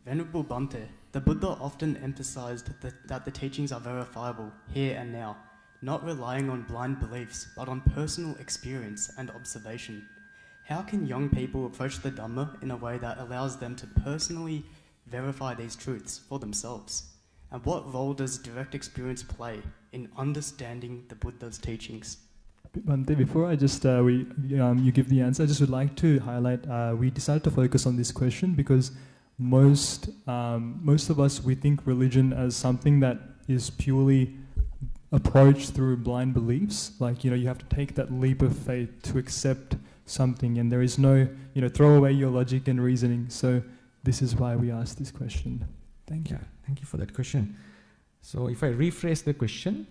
Venerable Bhante, the Buddha often emphasized that the teachings are verifiable here and now, not relying on blind beliefs, but on personal experience and observation. How can young people approach the Dhamma in a way that allows them to personally verify these truths for themselves? And what role does direct experience play in understanding the Buddha's teachings? Bhante, before I just you give the answer, I just would like to highlight we decided to focus on this question because most of us, we think religion as something that is purely approached through blind beliefs. Like, you have to take that leap of faith to accept something, and there is no, throw away your logic and reasoning. So this is why we asked this question. Thank you. Yeah, thank you for that question. So if I rephrase the question,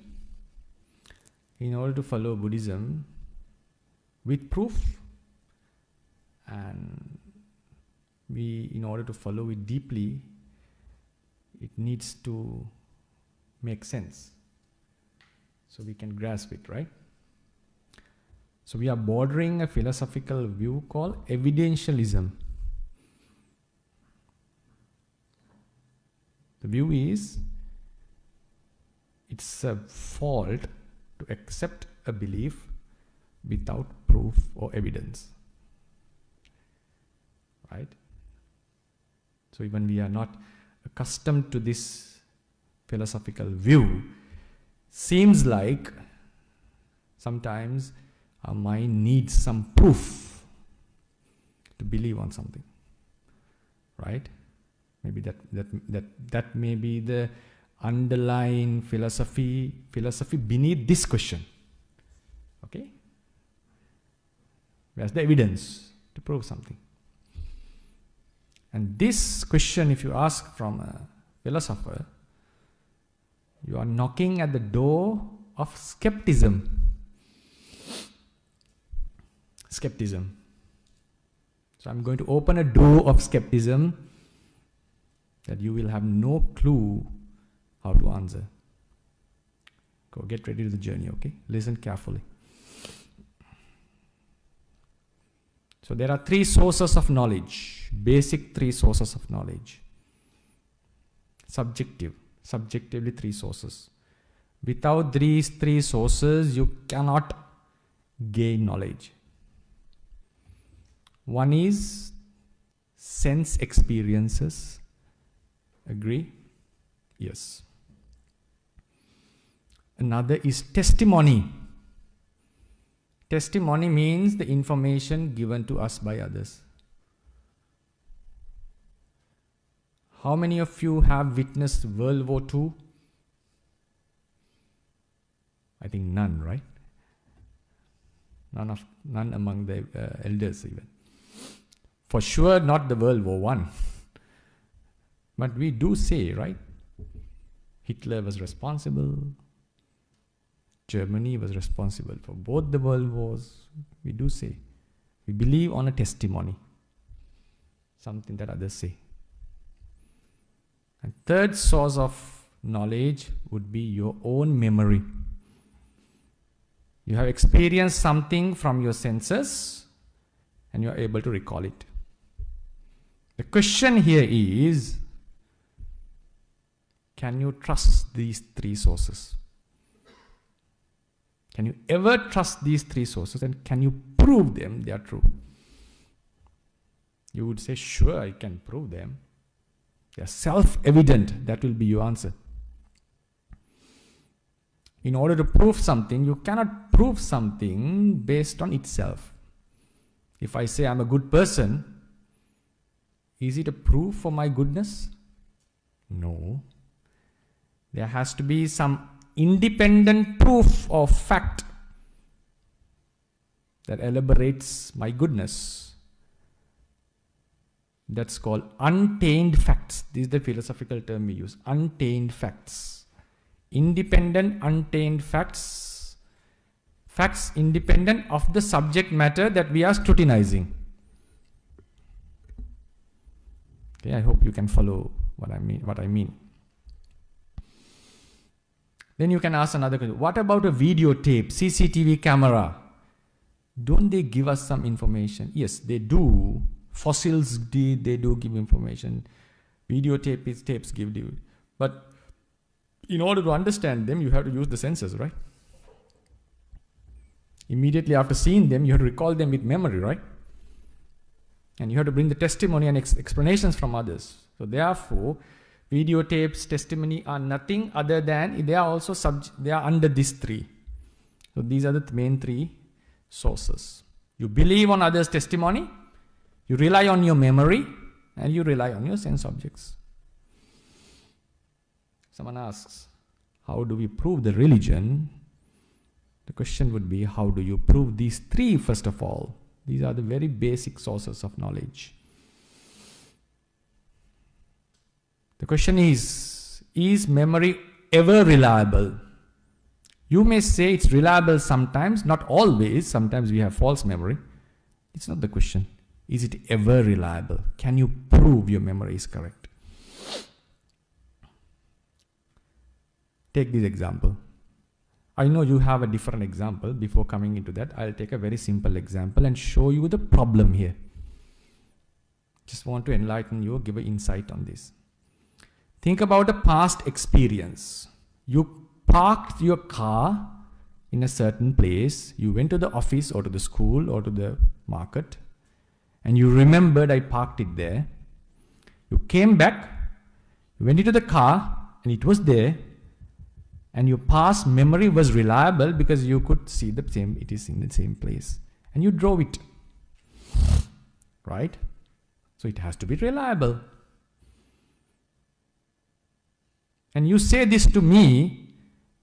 in order to follow Buddhism with proof, and in order to follow it deeply, it needs to make sense. So we can grasp it, right? So we are bordering a philosophical view called evidentialism. The view is, it's a fault to accept a belief without proof or evidence. Right? So even we are not accustomed to this philosophical view, seems like sometimes our mind needs some proof to believe on something. Right? Maybe that may be the underlying philosophy beneath this question. Okay? Where's the evidence to prove something? And this question, if you ask from a philosopher, you are knocking at the door of skepticism. Skepticism. So I'm going to open a door of skepticism that you will have no clue how to answer. Go, get ready to the journey, okay? Listen carefully. So there are three sources of knowledge, basic three sources of knowledge. Subjectively three sources. Without these three sources, you cannot gain knowledge. One is sense experiences. Agree? Yes. Another is testimony. Testimony means the information given to us by others. How many of you have witnessed World War II? I think none, right? None among the elders even. For sure not the World War I. But we do say, right? Hitler was responsible. Germany was responsible for both the world wars. We do say. We believe on a testimony. Something that others say. And third source of knowledge would be your own memory. You have experienced something from your senses and you are able to recall it. The question here is, can you trust these three sources? Can you ever trust these three sources, and can you prove them they are true? You would say, sure, I can prove them. They are self-evident. That will be your answer. In order to prove something, you cannot prove something based on itself. If I say I'm a good person, is it a proof for my goodness? No. There has to be some independent proof or fact that elaborates my goodness. That's called untainted facts. This is the philosophical term we use. Untainted facts. Independent, untainted facts. Facts independent of the subject matter that we are scrutinizing. Okay, I hope you can follow what I mean. Then you can ask another question. What about a videotape, CCTV camera? Don't they give us some information? Yes, they do. Fossils, they do give information. Tapes give you. But in order to understand them, you have to use the senses, right? Immediately after seeing them, you have to recall them with memory, right? And you have to bring the testimony and explanations from others. So therefore, videotapes, testimony are nothing other than, they are also they are under these three. So these are the main three sources. You believe on others' testimony, you rely on your memory, and you rely on your sense objects. Someone asks, how do we prove the religion? The question would be, how do you prove these three first of all? These are the very basic sources of knowledge. The question is memory ever reliable? You may say it's reliable sometimes, not always. Sometimes we have false memory. It's not the question. Is it ever reliable? Can you prove your memory is correct? Take this example. I know you have a different example. Before coming into that, I'll take a very simple example and show you the problem here. Just want to enlighten you, give an insight on this. Think about a past experience. You parked your car in a certain place. You went to the office or to the school or to the market, and you remembered I parked it there. You came back, you went into the car, and it was there. And your past memory was reliable because you could see it is in the same place. And you drove it. Right? So it has to be reliable. And you say this to me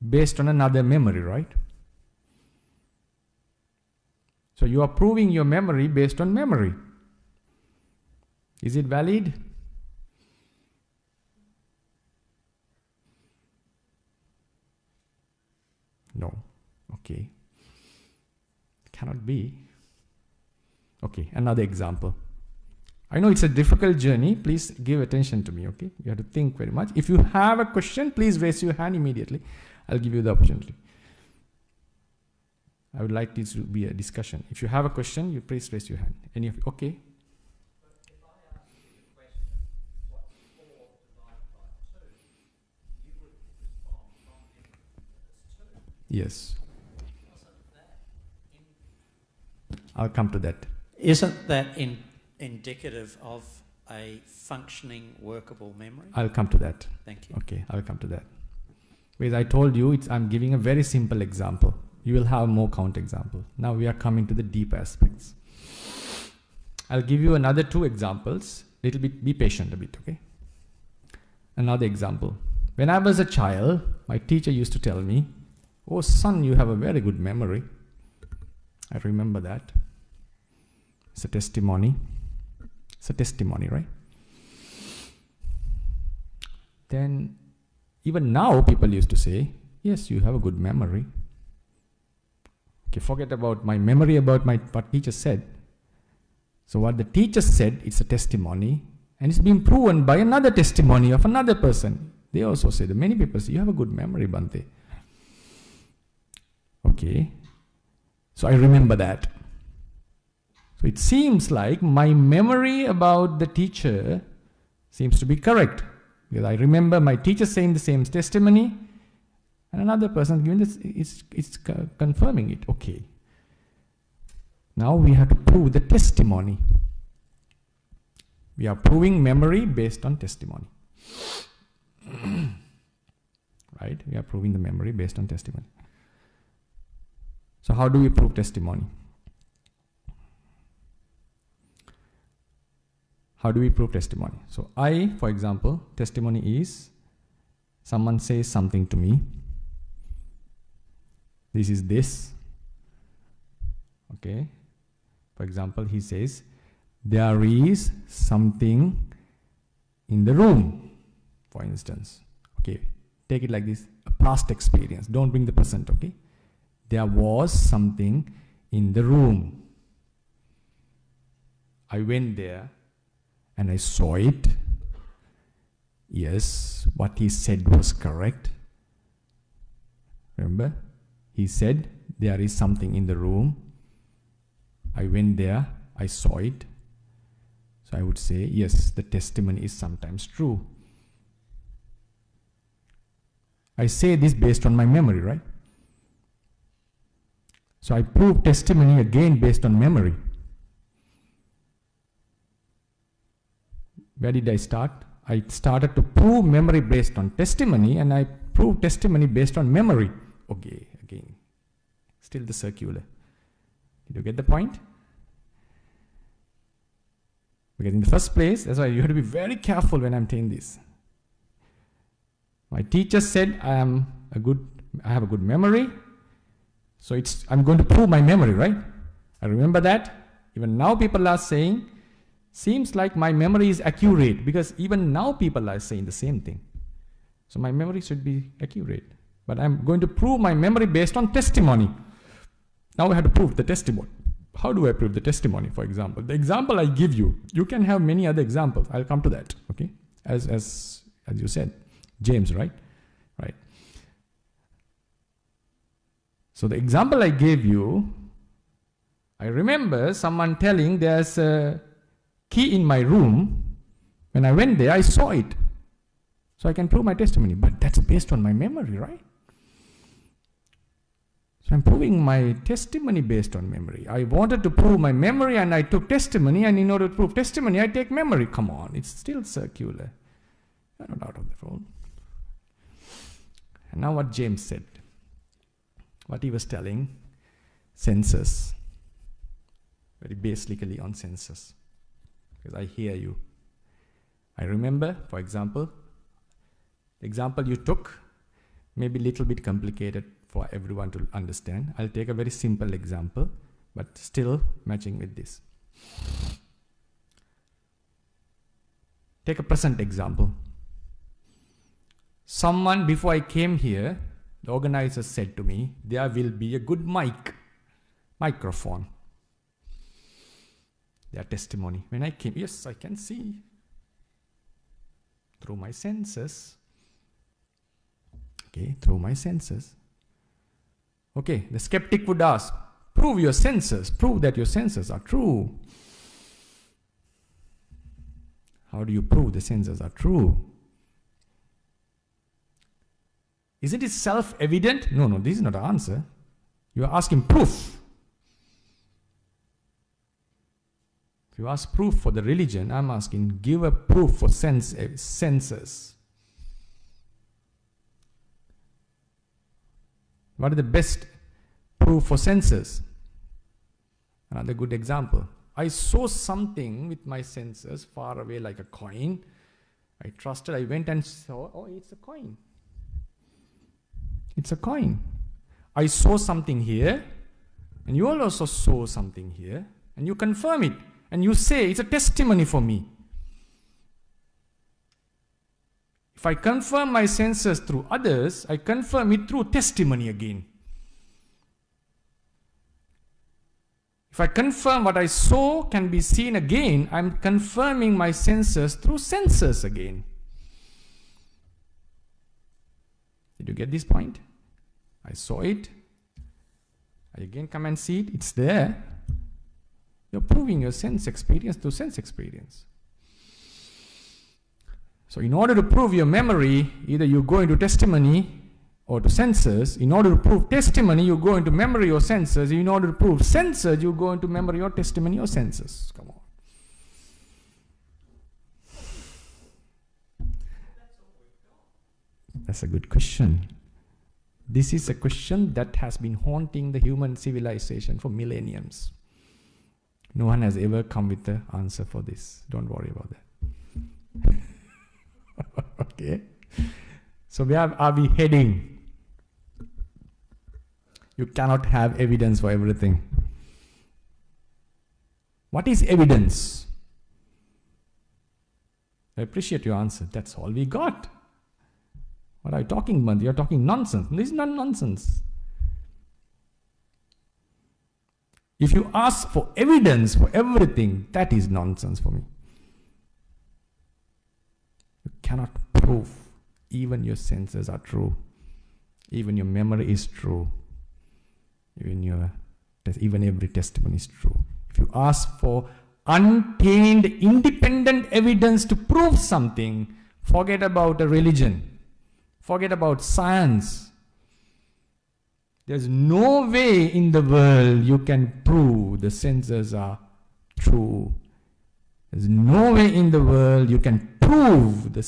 based on another memory, right? So you are proving your memory based on memory. Is it valid? No. Okay. Cannot be. Okay, another example. I know it's a difficult journey. Please give attention to me, okay? You have to think very much. If you have a question, please raise your hand immediately. I'll give you the opportunity. I would like this to be a discussion. If you have a question, you please raise your hand. Any of you? Okay. Yes. I'll come to that. Isn't that indicative of a functioning, workable memory? I'll come to that. Thank you. Okay, I'll come to that. Because I told you, I'm giving a very simple example. You will have more counterexamples. Now we are coming to the deep aspects. I'll give you another two examples. Little bit, be patient a bit, okay? Another example. When I was a child, my teacher used to tell me, "Oh son, you have a very good memory." I remember that. It's a testimony. It's a testimony, right? Then, even now, people used to say, "Yes, you have a good memory." Okay, forget about my memory about what teacher said. So what the teacher said, it's a testimony, and it's been proven by another testimony of another person. They also say, many people say, "You have a good memory, Bhante." Okay, so I remember that. So it seems like my memory about the teacher seems to be correct. Because I remember my teacher saying the same testimony, and another person giving this, it's confirming it. Okay. Now we have to prove the testimony. We are proving memory based on testimony. Right? We are proving the memory based on testimony. So how do we prove testimony? How do we prove testimony? So for example, testimony is someone says something to me. This is this. Okay. For example, he says, "There is something in the room," for instance. Okay. Take it like this, a past experience. Don't bring the present, okay? There was something in the room. I went there and I saw it. Yes, what he said was correct. Remember? He said, "There is something in the room." I went there, I saw it. So I would say, yes, the testimony is sometimes true. I say this based on my memory, right? So I prove testimony again based on memory. Where did I start? I started to prove memory based on testimony, and I proved testimony based on memory. Okay, again. Still the circular. Did you get the point? Because in the first place, that's why you have to be very careful when I'm saying this. My teacher said I have a good memory, so I'm going to prove my memory, right? I remember that. Even now people are saying, seems like my memory is accurate, because even now people are saying the same thing. So my memory should be accurate. But I'm going to prove my memory based on testimony. Now I have to prove the testimony. How do I prove the testimony, for example? The example I give you, you can have many other examples. I'll come to that, okay? As you said, James, right? Right. So the example I gave you, I remember someone telling there's a key in my room. When I went there, I saw it. So I can prove my testimony. But that's based on my memory, right? So I'm proving my testimony based on memory. I wanted to prove my memory and I took testimony, and in order to prove testimony, I take memory. Come on, it's still circular. You're not out of the fold. And now what James said, what he was telling, senses, very basically on senses. Because I hear you. I remember, for example, the example you took may be a little bit complicated for everyone to understand. I'll take a very simple example, but still matching with this. Take a present example. Someone, before I came here, the organizer said to me, there will be a good microphone. Their testimony. When I came, yes, I can see through my senses. Okay, through my senses. Okay, the skeptic would ask, prove your senses, prove that your senses are true. How do you prove the senses are true? Isn't it self-evident? No, this is not an answer. You are asking proof. If you ask proof for the religion, I'm asking, give a proof for senses. What is the best proof for senses? Another good example. I saw something with my senses far away like a coin. I trusted, I went and saw, oh, it's a coin. It's a coin. I saw something here, and you also saw something here, and you confirm it, and you say, it's a testimony for me. If I confirm my senses through others, I confirm it through testimony again. If I confirm what I saw can be seen again, I'm confirming my senses through senses again. Did you get this point? I saw it. I again come and see it. It's there. You're proving your sense experience through sense experience. So in order to prove your memory, either you go into testimony or to senses. In order to prove testimony, you go into memory or senses. In order to prove senses, you go into memory or testimony or senses. Come on. That's a good question. This is a question that has been haunting the human civilization for millenniums. No one has ever come with the answer for this. Don't worry about that. Okay. So where are we heading? You cannot have evidence for everything. What is evidence? I appreciate your answer. That's all we got. What are you talking about? You're talking nonsense. This is not nonsense. If you ask for evidence for everything, that is nonsense for me. You cannot prove even your senses are true. Even your memory is true. Even every testimony is true. If you ask for untainted, independent evidence to prove something, forget about a religion. Forget about science. There's no way in the world you can prove the senses are true. There's no way in the world you can prove the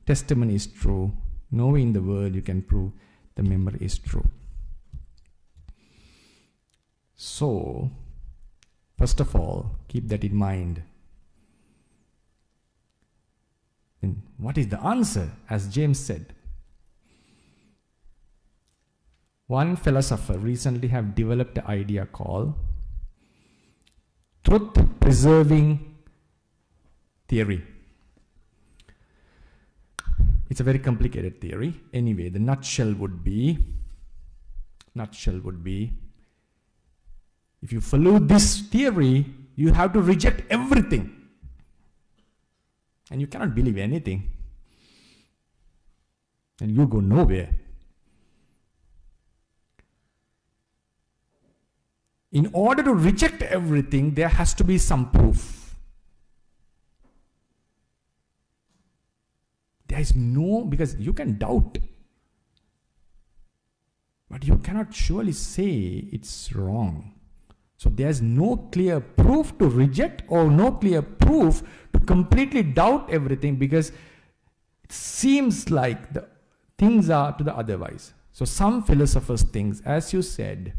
testimony is true. No way in the world you can prove the memory is true. So, first of all, keep that in mind. And what is the answer? As James said, one philosopher recently have developed an idea called truth preserving theory. It's a very complicated theory. Anyway, the nutshell would be, if you follow this theory, you have to reject everything. And you cannot believe anything. And you go nowhere. In order to reject everything, there has to be some proof. There is no, because you can doubt, but you cannot surely say it's wrong. So there's no clear proof to reject or no clear proof to completely doubt everything, because it seems like the things are to the otherwise. So some philosophers think, as you said,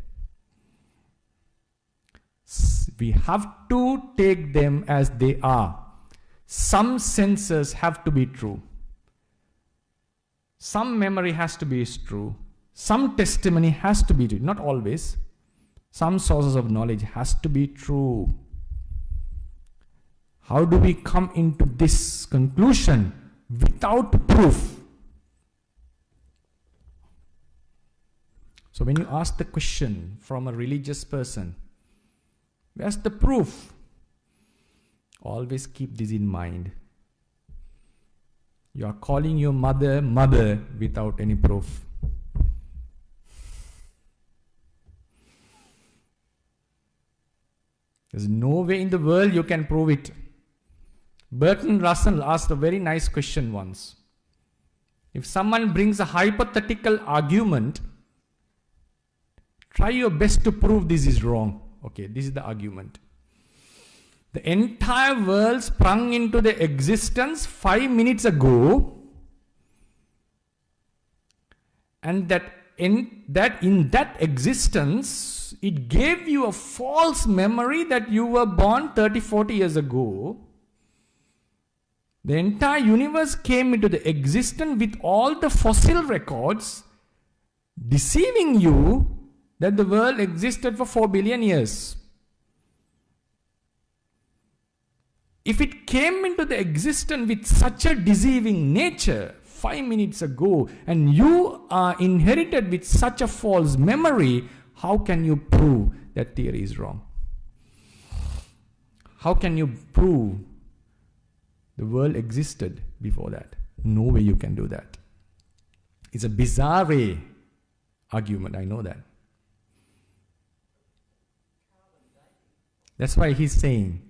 we have to take them as they are. Some senses have to be true. Some memory has to be true. Some testimony has to be true. Not always. Some sources of knowledge has to be true. How do we come into this conclusion without proof? So when you ask the question from a religious person, where's the proof? Always keep this in mind. You are calling your mother, mother, without any proof. There's no way in the world you can prove it. Bertrand Russell asked a very nice question once. If someone brings a hypothetical argument, try your best to prove this is wrong. Okay, this is the argument. The entire world sprung into the existence 5 minutes ago, and that in that existence, it gave you a false memory that you were born 30-40 years ago. The entire universe came into the existence with all the fossil records, deceiving you that the world existed for 4 billion years. If it came into the existence with such a deceiving nature 5 minutes ago, and you are inherited with such a false memory, how can you prove that theory is wrong? How can you prove the world existed before that? No way you can do that. It's a bizarre argument, I know that. That's why he's saying,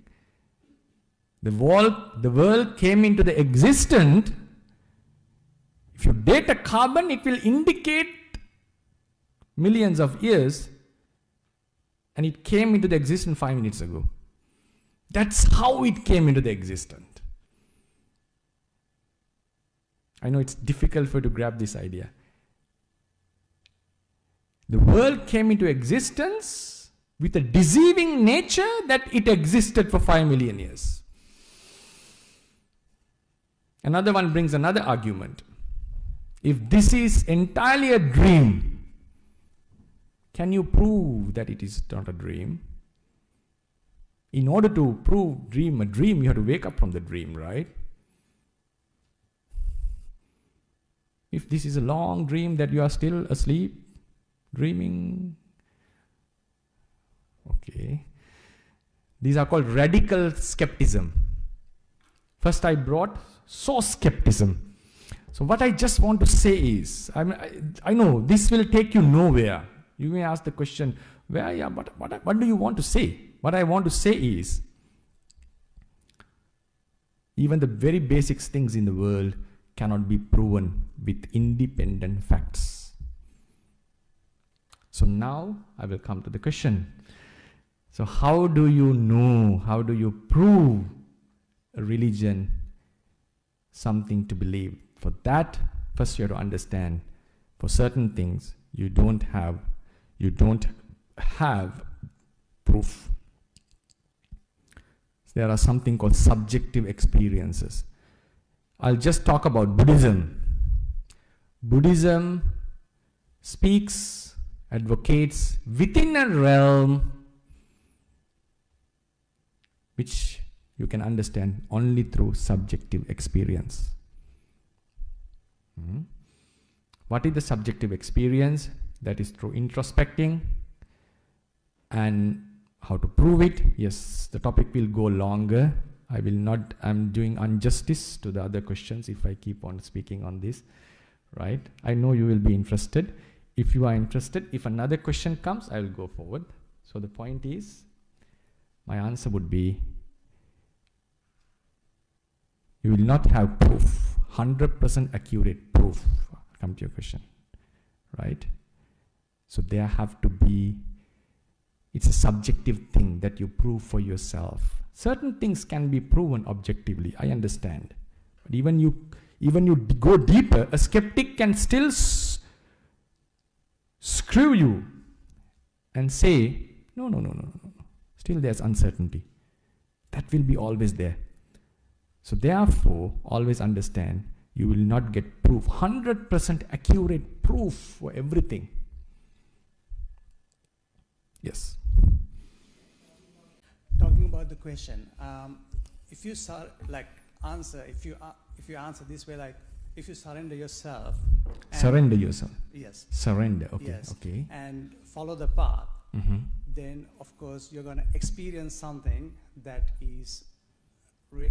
the world came into the existence. If you date a carbon, it will indicate millions of years, and it came into the existence 5 minutes ago. That's how it came into the existence. I know it's difficult for you to grab this idea. The world came into existence with a deceiving nature that it existed for 5 million years. Another one brings another argument. If this is entirely a dream, can you prove that it is not a dream? In order to prove a dream, you have to wake up from the dream, right? If this is a long dream that you are still asleep, dreaming, okay. These are called radical skepticism. First I brought source skepticism. So what I just want to say is, I know this will take you nowhere. You may ask the question, what do you want to say? What I want to say is, Even the very basic things in the world cannot be proven with independent facts. So now I will come to the question. So how do you know, how do you prove a religion something to believe? For that, first you have to understand, for certain things you don't have proof. There are something called subjective experiences. I'll just talk about Buddhism. Buddhism speaks, advocates within a realm which you can understand only through subjective experience. What is the subjective experience? That is through introspecting. And how to prove it? Yes, the topic will go longer. I'm doing injustice to the other questions if I keep on speaking on this, right? I know you will be interested. If you are interested, if another question comes, I will go forward. So the point is, my answer would be, you will not have proof, 100% accurate proof. Come to your question, right? So there have to be, it's a subjective thing that you prove for yourself. Certain things can be proven objectively, I understand. But even you go deeper, a skeptic can still screw you and say, no. Still there's uncertainty. That will be always there. So therefore, always understand, you will not get proof, 100% accurate proof for everything. Yes. Talking about the question, if you answer this way, like if you surrender yourself. Surrender yourself. Yes. Surrender. Okay. Yes. Okay. And follow the path. Mm-hmm. Then of course you're going to experience something that is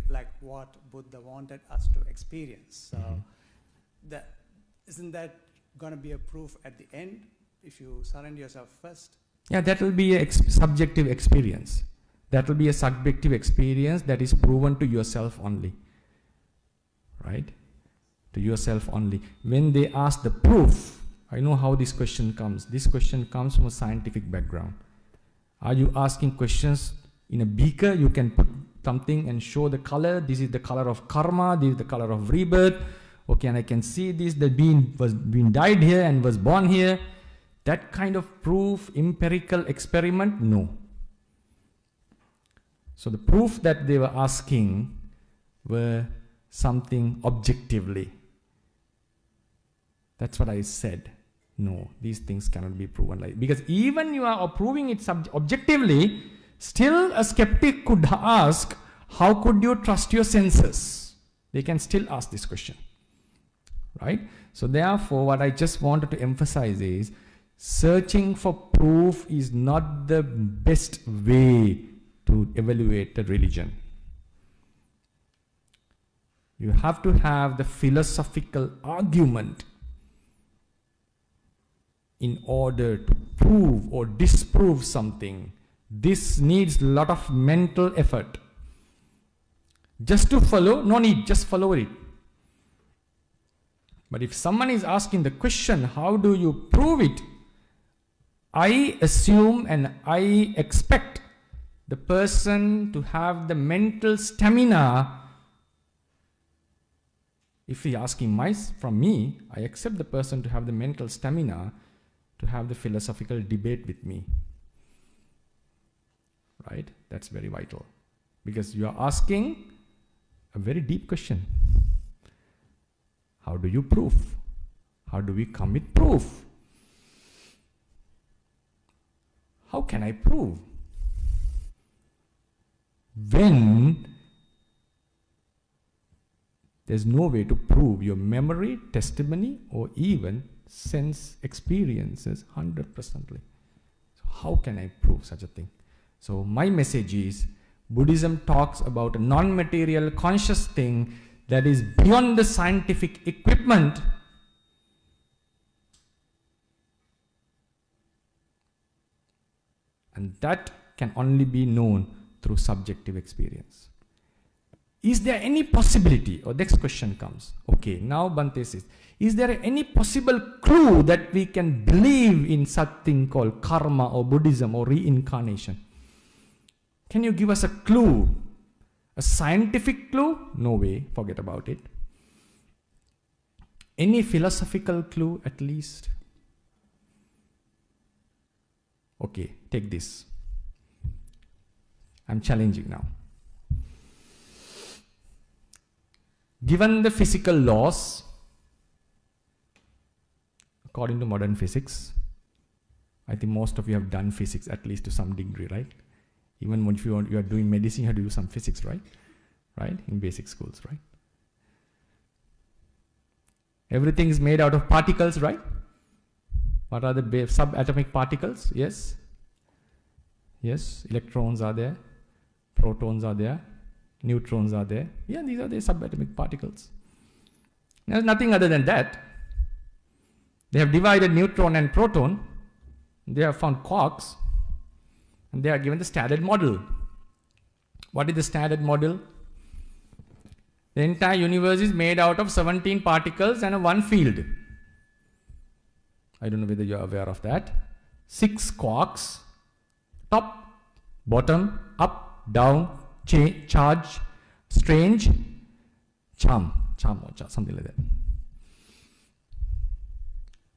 like what Buddha wanted us to experience. So isn't that going to be a proof at the end if you surrender yourself first? Yeah, that will be a subjective experience. That will be a subjective experience that is proven to yourself only. Right? To yourself only. When they ask the proof, I know how this question comes. This question comes from a scientific background. Are you asking questions in a beaker? You can put something and show the color. This is the color of karma. This is the color of rebirth. Okay, and I can see this. The being died here and was born here. That kind of proof, empirical experiment, no. So the proof that they were asking were something objectively. That's what I said. No, these things cannot be proven like, because even you are proving it objectively, still a skeptic could ask, how could you trust your senses? They can still ask this question, right? So therefore, what I just wanted to emphasize is, searching for proof is not the best way to evaluate a religion. You have to have the philosophical argument in order to prove or disprove something. This needs a lot of mental effort. Just to follow, no need, just follow it. But if someone is asking the question, how do you prove it? I assume and I expect the person to have the mental stamina. If he asking from me, I accept the person to have the mental stamina to have the philosophical debate with me. Right? That's very vital. Because you are asking a very deep question. How do you prove? How do we come with proof? How can I prove? When there's no way to prove your memory, testimony, or even sense experiences 100%. So how can I prove such a thing? So my message is, Buddhism talks about a non-material conscious thing that is beyond the scientific equipment. And that can only be known through subjective experience. is there any possibility, or next question comes, okay, now Bhante says, is there any possible clue that we can believe in such thing called karma or Buddhism or reincarnation? Can you give us a clue? A scientific clue? No way, forget about it. Any philosophical clue at least? Okay, take this. I'm challenging now. Given the physical laws, according to modern physics, I think most of you have done physics at least to some degree, right? Even when you are doing medicine, you have to do some physics, right? Right? In basic schools, right? Everything is made out of particles, right? What are the subatomic particles? Yes? Yes, electrons are there, protons are there, neutrons are there. Yeah, these are the subatomic particles. There's nothing other than that. They have divided neutron and proton. They have found quarks. And they are given the standard model. What is the standard model? The entire universe is made out of 17 particles and one field. I don't know whether you are aware of that. 6 quarks. Top, bottom, up, down, charge, strange, charm, something like that.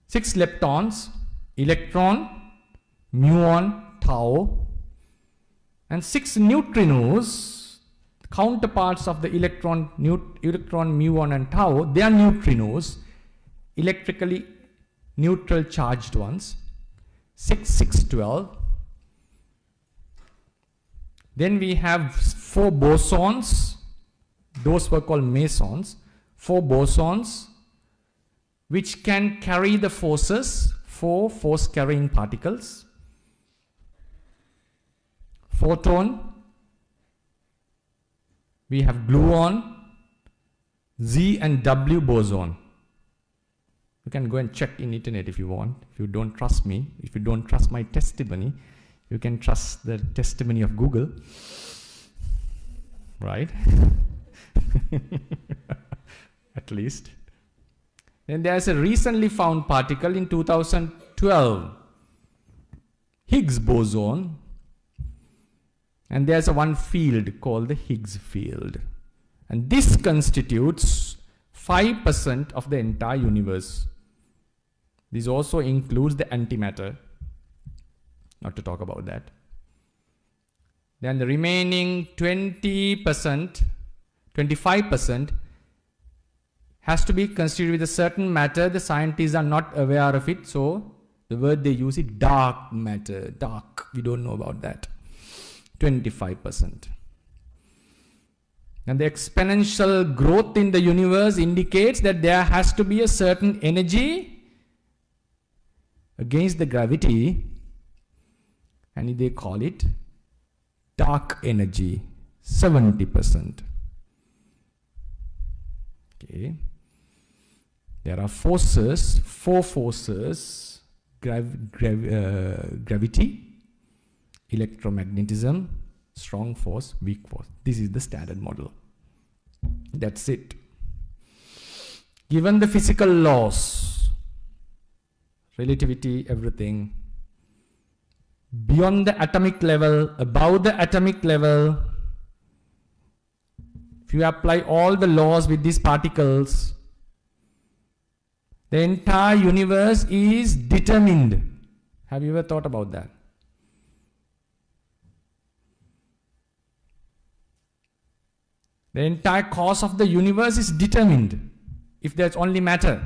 6 leptons, electron, muon, tau, and 6 neutrinos, counterparts of the electron, muon, and tau. They are neutrinos, electrically neutral charged ones. 6, 6, 12. Then we have 4 bosons. Those were called mesons. 4 bosons which can carry the forces, 4 force carrying particles. Photon. We have gluon, Z and W boson. You can go and check in internet if you want. If you don't trust me, if you don't trust my testimony, you can trust the testimony of Google, right? At least. Then there's a recently found particle in 2012, Higgs boson, and there's one field called the Higgs field. And this constitutes 5% of the entire universe. This also includes the antimatter. Not to talk about that. Then the remaining 20%, 25% has to be considered with a certain matter. The scientists are not aware of it, so the word they use is dark matter. Dark, we don't know about that. 25%. And the exponential growth in the universe indicates that there has to be a certain energy against the gravity, and they call it dark energy, 70%. Okay. There are forces, 4 forces, gravity, electromagnetism, strong force, weak force. This is the standard model. That's it. Given the physical laws, relativity, everything, beyond the atomic level, above the atomic level, if you apply all the laws with these particles, the entire universe is determined. Have you ever thought about that? The entire cause of the universe is determined if there's only matter.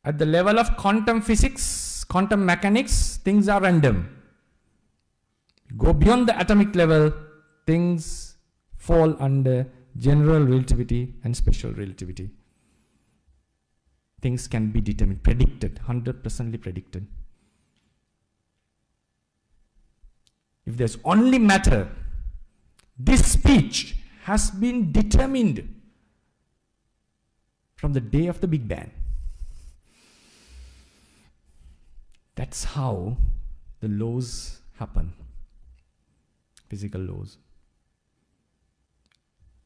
At the level of quantum physics, quantum mechanics, things are random. Go beyond the atomic level, things fall under general relativity and special relativity. Things can be determined, predicted, 100% predicted. If there's only matter, this speech has been determined from the day of the Big Bang. That's how the laws happen. physical laws.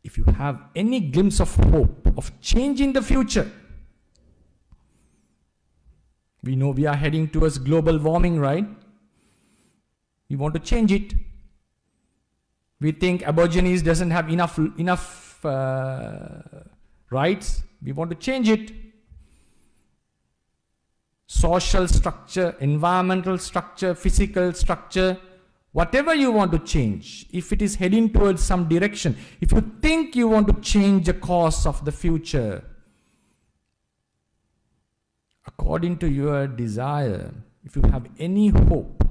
If you have any glimpse of hope of change in the future, we know we are heading towards global warming, right? We want to change it. We think Aborigines doesn't have enough rights. We want to change it. Social structure, environmental structure, physical structure, whatever you want to change, if it is heading towards some direction, if you think you want to change the course of the future, according to your desire, if you have any hope,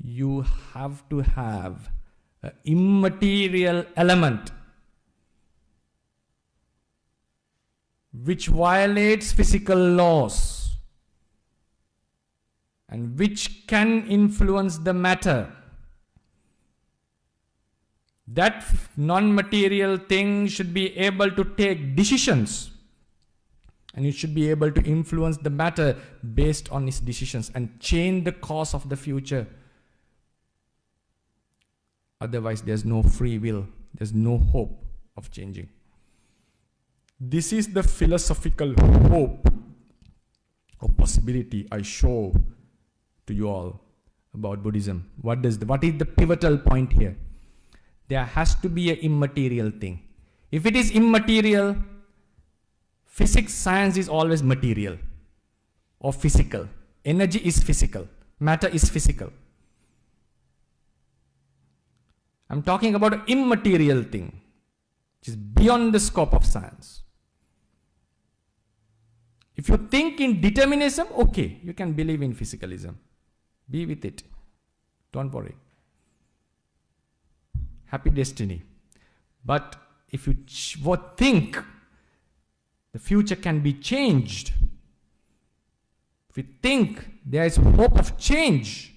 you have to have an immaterial element which violates physical laws and which can influence the matter. That non-material thing should be able to take decisions, and it should be able to influence the matter based on its decisions and change the course of the future. Otherwise, there's no free will, there's no hope of changing. This is the philosophical hope or possibility I show to you all about Buddhism. What is the pivotal point here? There has to be an immaterial thing. If it is immaterial, physics, science is always material or physical. Energy is physical. Matter is physical. I'm talking about an immaterial thing, which is beyond the scope of science. If you think in determinism, okay, you can believe in physicalism. Be with it. Don't worry. Happy destiny. But if you think the future can be changed, if you think there is hope of change,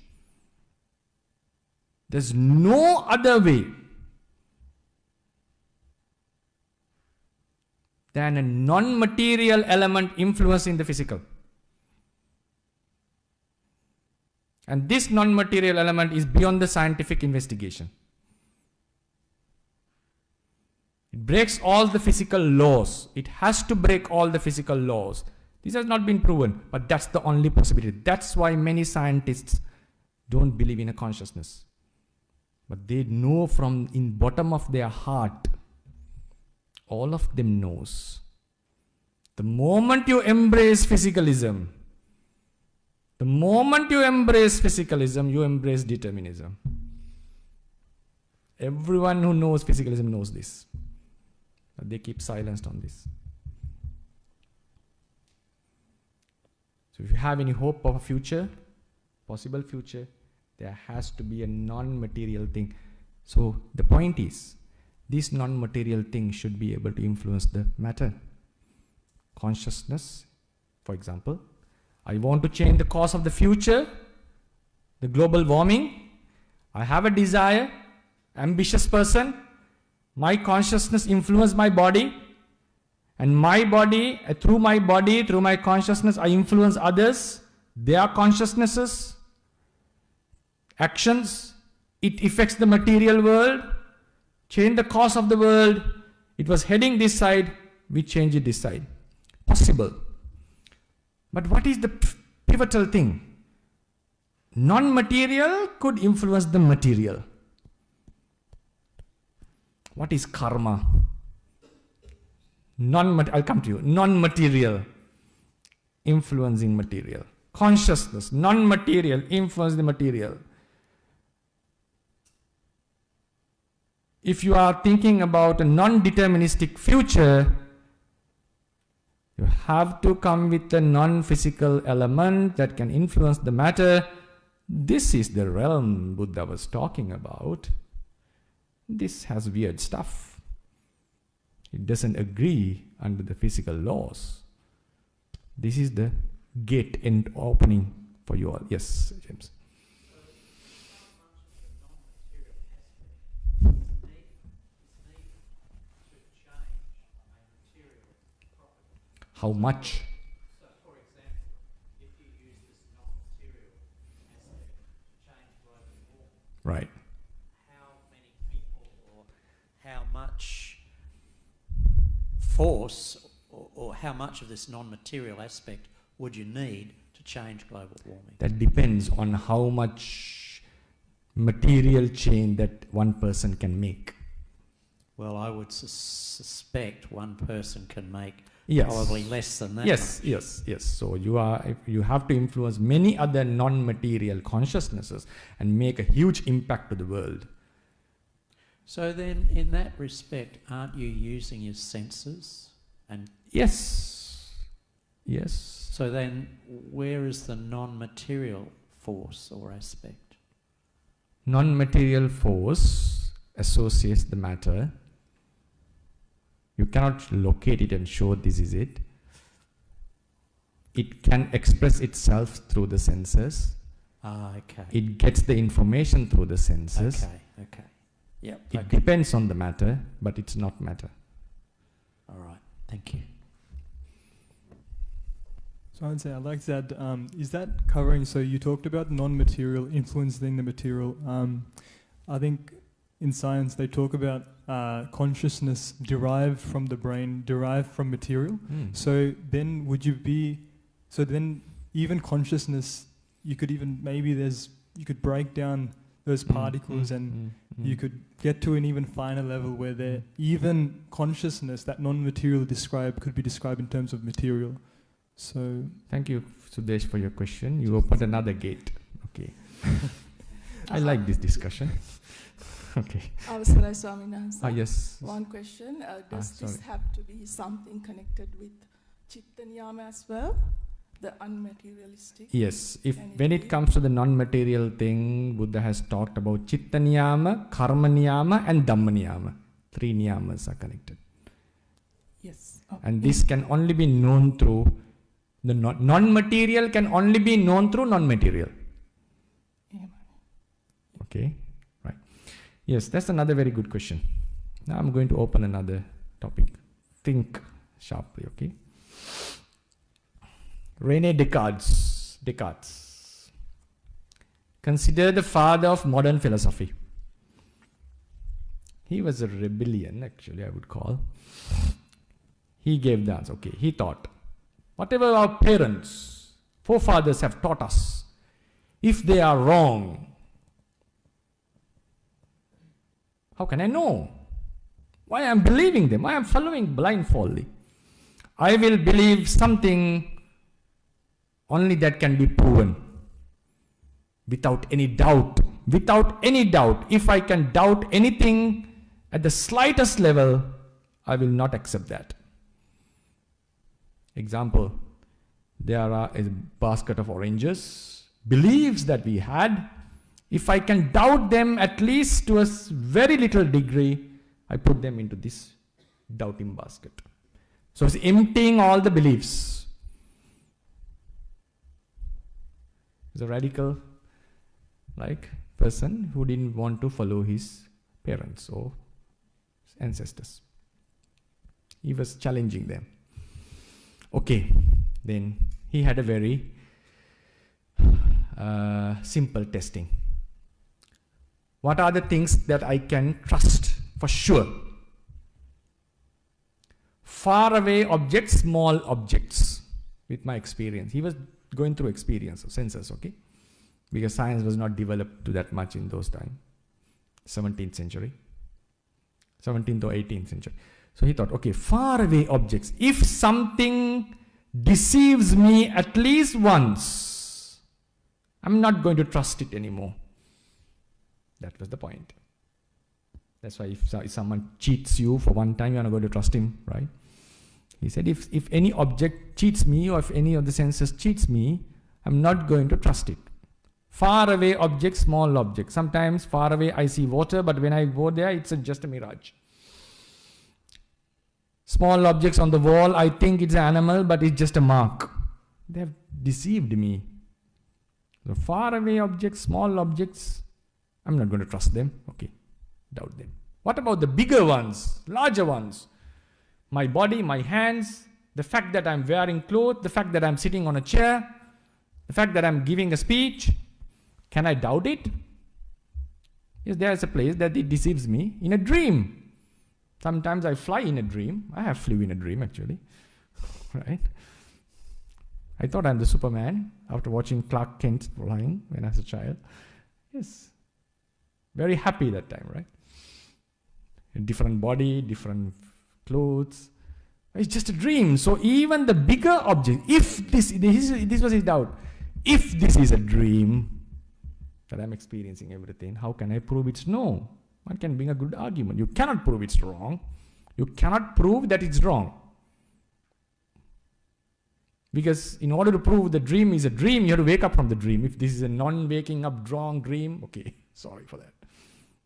there's no other way than a non-material element influencing the physical. And this non-material element is beyond the scientific investigation. It breaks all the physical laws. It has to break all the physical laws. This has not been proven, but that's the only possibility. That's why many scientists don't believe in a consciousness. But they know from in bottom of their heart, all of them knows. The moment you embrace physicalism, you embrace determinism. Everyone who knows physicalism knows this. But they keep silenced on this. So if you have any hope of a future, possible future, there has to be a non-material thing. So the point is, this non-material thing should be able to influence the matter. Consciousness, for example. I want to change the course of the future, the global warming. I have a desire, ambitious person. My consciousness influences my body. And my body, through my consciousness, I influence others, their consciousnesses, actions. It affects the material world. Change the course of the world. It was heading this side, we change it this side. Possible. But what is the pivotal thing? Non-material could influence the material. What is karma? I'll come to you. Non-material influencing material. Consciousness, non-material influence the material. If you are thinking about a non-deterministic future, you have to come with a non-physical element that can influence the matter. This is the realm Buddha was talking about. This has weird stuff. It doesn't agree under the physical laws. This is the gate and opening for you all. Yes, James. How much? So, for example, if you use this non-material aspect to change global warming, Right. how much force or how much of this non-material aspect would you need to change global warming? That depends on how much material change that one person can make. Well, I would suspect one person can make Yes. probably less than that. Yes, much. yes. So you have to influence many other non-material consciousnesses and make a huge impact to the world. So then, in that respect, aren't you using your senses? And Yes. so then, where is the non-material force or aspect? Non-material force associates the matter. You cannot locate it and show this is it. It can express itself through the senses. Okay. It gets the information through the senses. Okay. Yep. It depends on the matter, but it's not matter. All right. Thank you. So I'd like to add, is that covering, so you talked about non-material influencing the material. I think in science they talk about consciousness derived from the brain, derived from material. So then even consciousness, you could break down those particles and you could get to an even finer level where even consciousness, that non-material could be described in terms of material. So thank you, Sudesh, for your question. You opened another gate. Okay. I like this discussion. Okay. Avasara Swaminathan. Yes. One question. Does this have to be something connected with Chitta Niyama as well? The unmaterialistic? Yes. When it comes to the non-material thing, Buddha has talked about Chitta Niyama, Karma Niyama and Dhamma Niyama. 3 niyamas are connected. Yes. Okay. And this can only be known through the non-material can only be known through non-material. Okay, right. Yes, that's another very good question. Now I'm going to open another topic. Think sharply, okay? René Descartes. Consider the father of modern philosophy. He was a rebellion, actually, I would call. He gave the answer. Okay, he thought, whatever our parents, forefathers have taught us, if they are wrong, how can I know? Why I am believing them? Why I am following blindfoldly? I will believe something only that can be proven without any doubt. Without any doubt. If I can doubt anything at the slightest level, I will not accept that. Example, there are a basket of oranges, beliefs that we had. If I can doubt them at least to a very little degree, I put them into this doubting basket. So it's emptying all the beliefs. He's a radical person who didn't want to follow his parents or ancestors. He was challenging them. Okay, then he had a very simple testing. What are the things that I can trust for sure? Far away objects, small objects, with my experience. He was going through experience of senses, okay? Because science was not developed to that much in those times. 17th century. 17th or 18th century. So he thought, okay, far away objects. If something deceives me at least once, I'm not going to trust it anymore. That was the point. That's why if someone cheats you for one time, you're not going to trust him, right? He said, if any object cheats me or if any of the senses cheats me, I'm not going to trust it. Far away objects, small objects. Sometimes far away I see water, but when I go there, it's just a mirage. Small objects on the wall, I think it's an animal, but it's just a mark. They have deceived me. So far away objects, small objects, I'm not going to trust them. Okay, doubt them. What about the bigger ones, larger ones? My body, my hands, the fact that I'm wearing clothes, the fact that I'm sitting on a chair, the fact that I'm giving a speech. Can I doubt it? Yes, there is a place that it deceives me in a dream. Sometimes I fly in a dream. I have flew in a dream actually. Right? I thought I'm the Superman after watching Clark Kent flying when I was a child. Yes. Very happy that time, right? A different body, different clothes. It's just a dream. So even the bigger object, if this was his doubt, if this is a dream that I'm experiencing everything, how can I prove it's no? One can bring a good argument. You cannot prove it's wrong. You cannot prove that it's wrong. Because in order to prove the dream is a dream, you have to wake up from the dream. If this is a non-waking up, wrong dream, okay, sorry for that.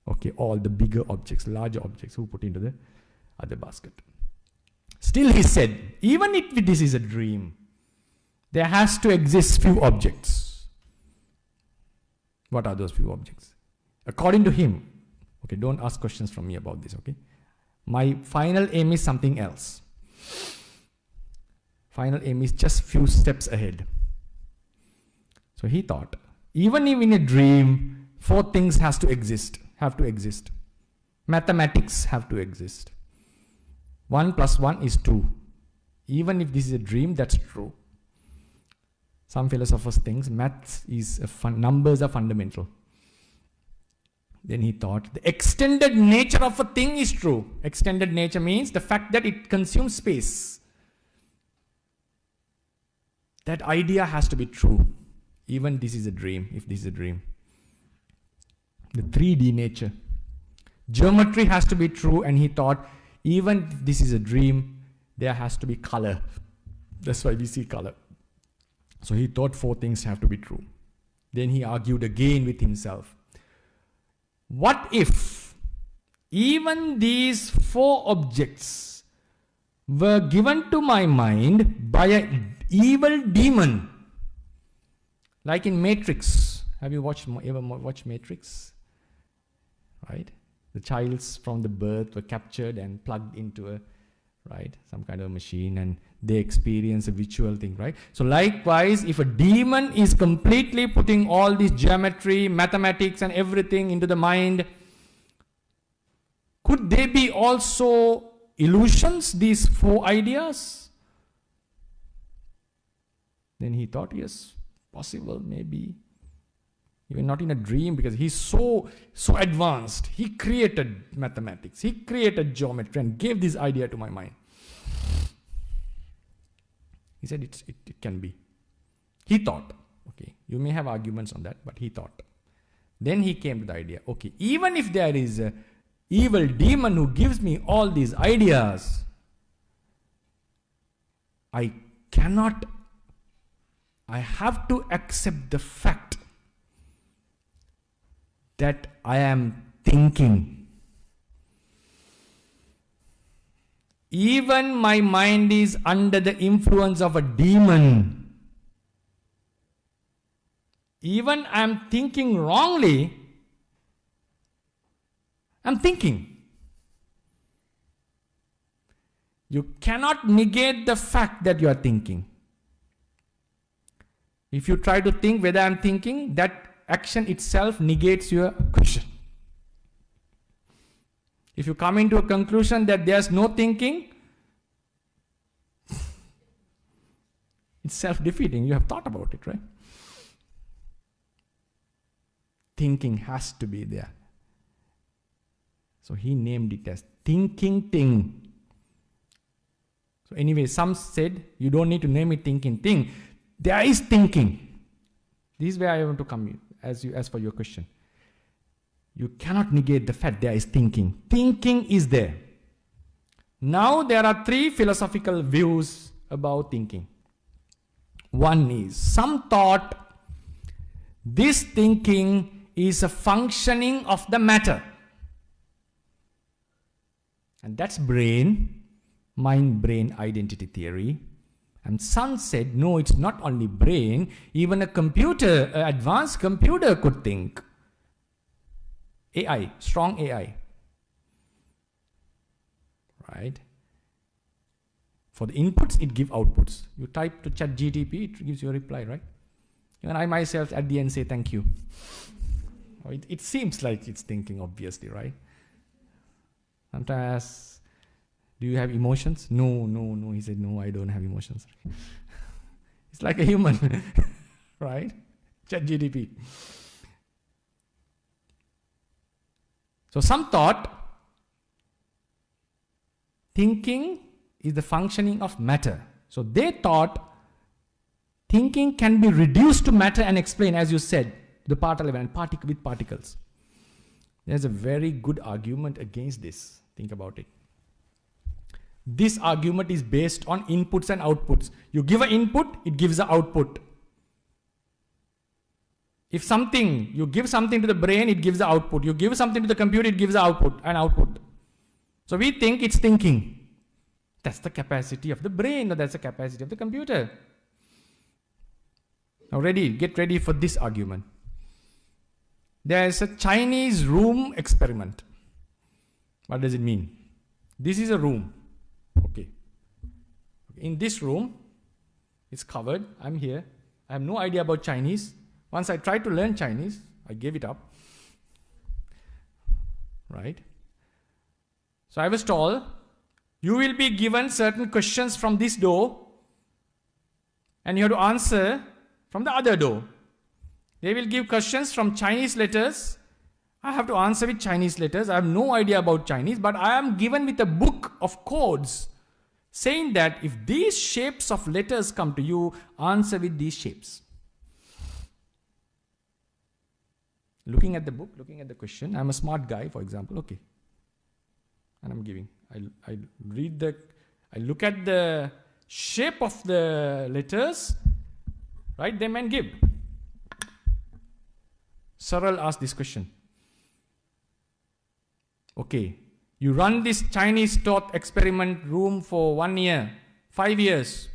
Okay, all the bigger objects, larger objects, who put into the other basket. Still he said, even if this is a dream, there has to exist few objects. What are those few objects? According to him, okay, don't ask questions from me about this, okay? My final aim is something else. Final aim is just few steps ahead. So he thought, even if in a dream, 4 things have to exist. Mathematics have to exist. 1 + 1 is 2. Even if this is a dream, that's true. Some philosophers think maths is numbers are fundamental. Then he thought, the extended nature of a thing is true. Extended nature means the fact that it consumes space. That idea has to be true. Even this is a dream, if this is a dream. The 3D nature. Geometry has to be true, and he thought, even if this is a dream, there has to be color. That's why we see color. So he thought 4 things have to be true. Then he argued again with himself. What if even these 4 objects were given to my mind by an evil demon? Like in Matrix. Have you ever watched Matrix? Right? The childs from the birth were captured and plugged into some kind of machine, and they experience a visual thing, right? So likewise, if a demon is completely putting all this geometry, mathematics and everything into the mind, could they be also illusions, these 4 ideas? Then he thought, yes, possible, maybe. Even not in a dream, because he's so advanced. He created mathematics. He created geometry and gave this idea to my mind. He said it can be. He thought. Okay, you may have arguments on that, but he thought. Then he came to the idea, okay, even if there is an evil demon who gives me all these ideas, I have to accept the fact that I am thinking. Even my mind is under the influence of a demon. Even I am thinking wrongly, I'm thinking. You cannot negate the fact that you are thinking. If you try to think whether I'm thinking, that action itself negates your question. If you come into a conclusion that there's no thinking, it's self-defeating. You have thought about it, right? Thinking has to be there. So he named it as thinking thing. So anyway, some said you don't need to name it thinking thing. There is thinking. This is where I want to come in. As for your question, you cannot negate the fact there is thinking. Thinking is there. Now there are 3 philosophical views about thinking. One is, some thought this thinking is a functioning of the matter. And that's mind-brain identity theory. And some said, no, it's not only brain, even a computer, an advanced computer could think. AI, strong AI. Right? For the inputs, it gives outputs. You type to ChatGPT, it gives you a reply, right? Even I myself at the end say thank you. It seems like it's thinking, obviously, right? Sometimes Do you have emotions? No, no, no. He said, no, I don't have emotions. It's like a human, right? ChatGPT. So some thought thinking is the functioning of matter. So they thought thinking can be reduced to matter and explained, as you said, the part level and with particles. There's a very good argument against this. Think about it. This argument is based on inputs and outputs. You give an input, it gives an output. If something, you give something to the brain, it gives the output. You give something to the computer, it gives the output, an output. So we think it's thinking. That's the capacity of the brain, or that's the capacity of the computer. Now get ready for this argument. There is a Chinese room experiment. What does it mean? This is a room. Okay. In this room, it's covered. I'm here. I have no idea about Chinese. Once I tried to learn Chinese, I gave it up. Right? So I was told, you will be given certain questions from this door, and you have to answer from the other door. They will give questions from Chinese letters. I have to answer with Chinese letters. I have no idea about Chinese, but I am given with a book of codes saying that if these shapes of letters come to you, answer with these shapes. Looking at the book, looking at the question, I'm a smart guy, for example, okay. And I'm giving. I look at the shape of the letters, write them and give. Saral asked this question. Okay, you run this Chinese thought experiment room for 1 year, 5 years.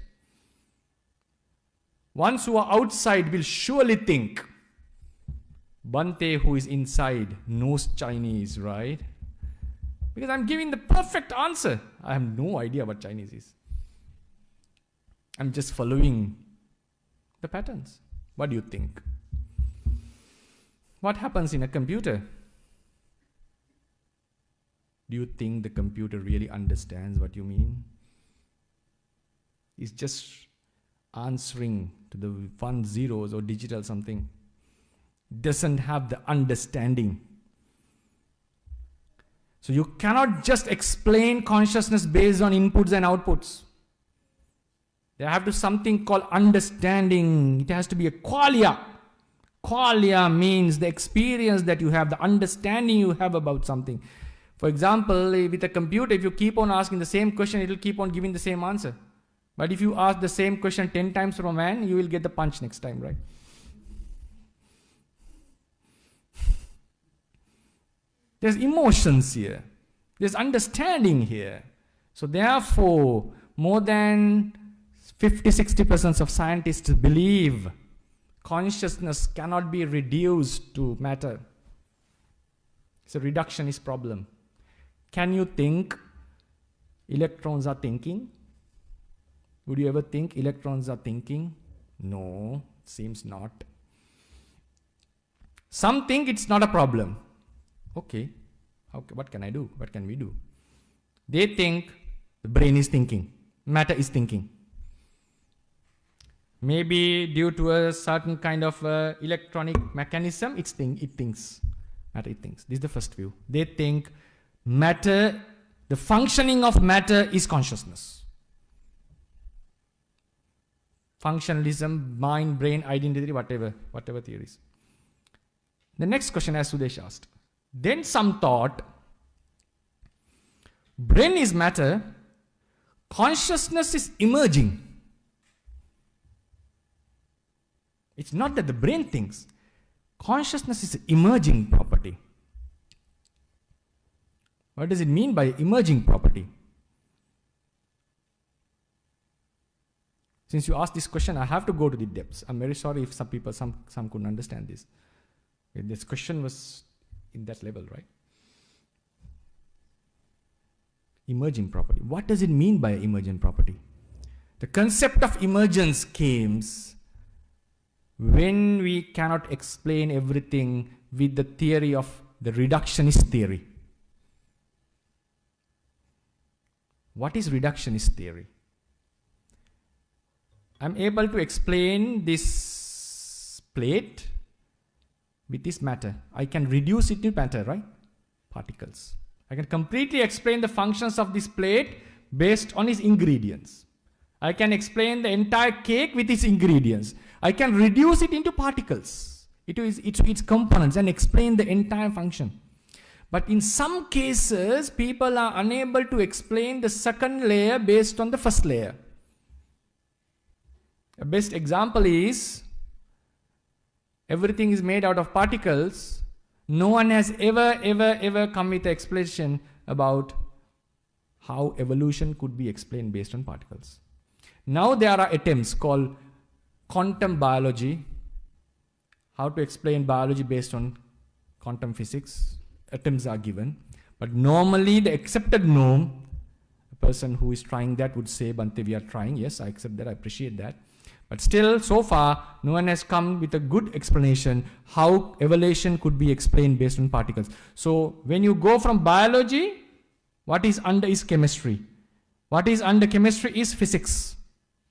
Ones who are outside will surely think, Bante, who is inside, knows Chinese, right? Because I'm giving the perfect answer. I have no idea what Chinese is. I'm just following the patterns. What do you think? What happens in a computer? Do you think the computer really understands what you mean? It's just answering to the 1 zeros or digital something. Doesn't have the understanding. So you cannot just explain consciousness based on inputs and outputs. There have to be something called understanding. It has to be a qualia. Qualia means the experience that you have, the understanding you have about something. For example, with a computer, if you keep on asking the same question, it will keep on giving the same answer. But if you ask the same question 10 times from a man, you will get the punch next time, right? There's emotions here. There's understanding here. So therefore, more than 50-60% of scientists believe consciousness cannot be reduced to matter. It's a reductionist problem. Can you think electrons are thinking? Would you ever think electrons are thinking? No, seems not. Some think it's not a problem. Okay, what can I do? What can we do? They think the brain is thinking, matter is thinking. Maybe due to a certain kind of electronic mechanism, it thinks. Matter, it thinks. This is the first view. They think matter, the functioning of matter is consciousness. Functionalism, mind, brain, identity, whatever theories. The next question, as Sudesh asked. Then some thought, brain is matter, consciousness is emerging. It's not that the brain thinks. Consciousness is an emerging property. What does it mean by emerging property? Since you asked this question, I have to go to the depths. I'm very sorry if some people couldn't understand this. This question was in that level, right? Emerging property. What does it mean by emergent property? The concept of emergence came when we cannot explain everything with the theory of the reductionist theory. What is reductionist theory? I'm able to explain this plate with this matter. I can reduce it to matter, right? Particles. I can completely explain the functions of this plate based on its ingredients. I can explain the entire cake with its ingredients. I can reduce it into particles, its components, and explain the entire function. But in some cases, people are unable to explain the second layer based on the first layer. The best example is, everything is made out of particles. No one has ever come with an explanation about how evolution could be explained based on particles. Now there are attempts called quantum biology, how to explain biology based on quantum physics. Attempts are given. But normally the accepted norm, a person who is trying that would say, Bhante, we are trying. Yes, I accept that, I appreciate that. But still, so far, no one has come with a good explanation how evolution could be explained based on particles. So when you go from biology, what is under is chemistry. What is under chemistry is physics,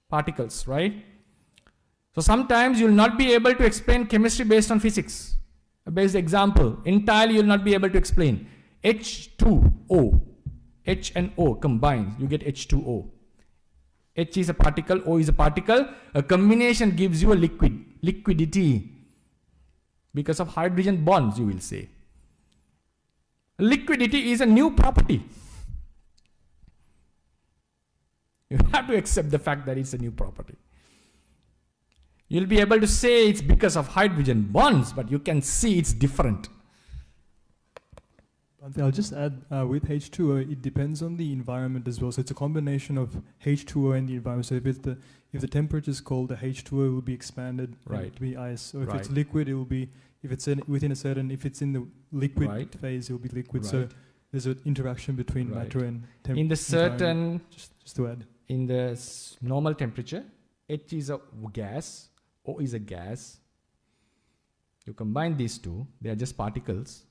particles, right? So sometimes you will not be able to explain chemistry based on physics. A basic example, entirely you will not be able to explain. H2O, H and O combined, you get H2O. H is a particle, O is a particle. A combination gives you a liquidity. Because of hydrogen bonds, you will say. Liquidity is a new property. You have to accept the fact that it's a new property. You'll be able to say it's because of hydrogen bonds, but you can see it's different. I'll just add, with H2O, it depends on the environment as well. So it's a combination of H2O and the environment. So if the temperature is cold, the H2O will be expanded, right? It will be ice. So if right. it's liquid, it will be. If it's within a certain, if it's in the liquid right. phase, it will be liquid. Right. So there's an interaction between right. matter and temperature. In the certain, just to add, in the normal temperature, H is a gas, O is a gas. You combine these two, they are just particles.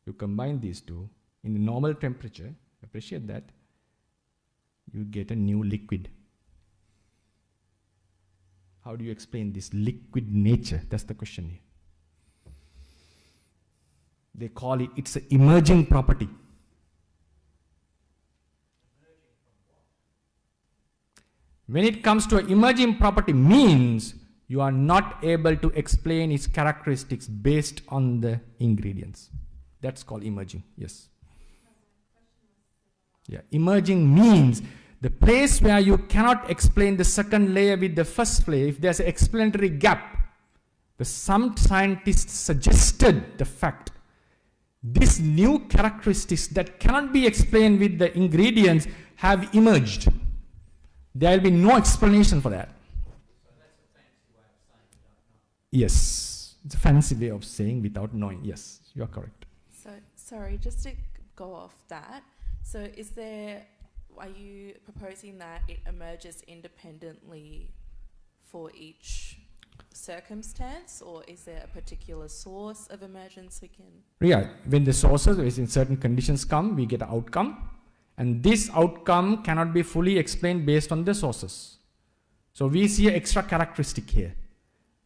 You combine these two in the normal temperature, appreciate that, you get a new liquid. How do you explain this liquid nature? That's the question here. They call it, it's an emerging property. When it comes to an emerging property, means you are not able to explain its characteristics based on the ingredients. That's called emerging, yes. Yeah, emerging means the place where you cannot explain the second layer with the first layer. If there's an explanatory gap, some scientists suggested the fact these new characteristics that cannot be explained with the ingredients have emerged. There will be no explanation for that. So that's a fancy way of saying you don't know. Yes, it's a fancy way of saying without knowing. Yes, you are correct. So, sorry, just to go off that. So are you proposing that it emerges independently for each circumstance, or is there a particular source of emergence we can? Yeah, when the sources, in certain conditions come, we get an outcome, and this outcome cannot be fully explained based on the sources. So we see an extra characteristic here.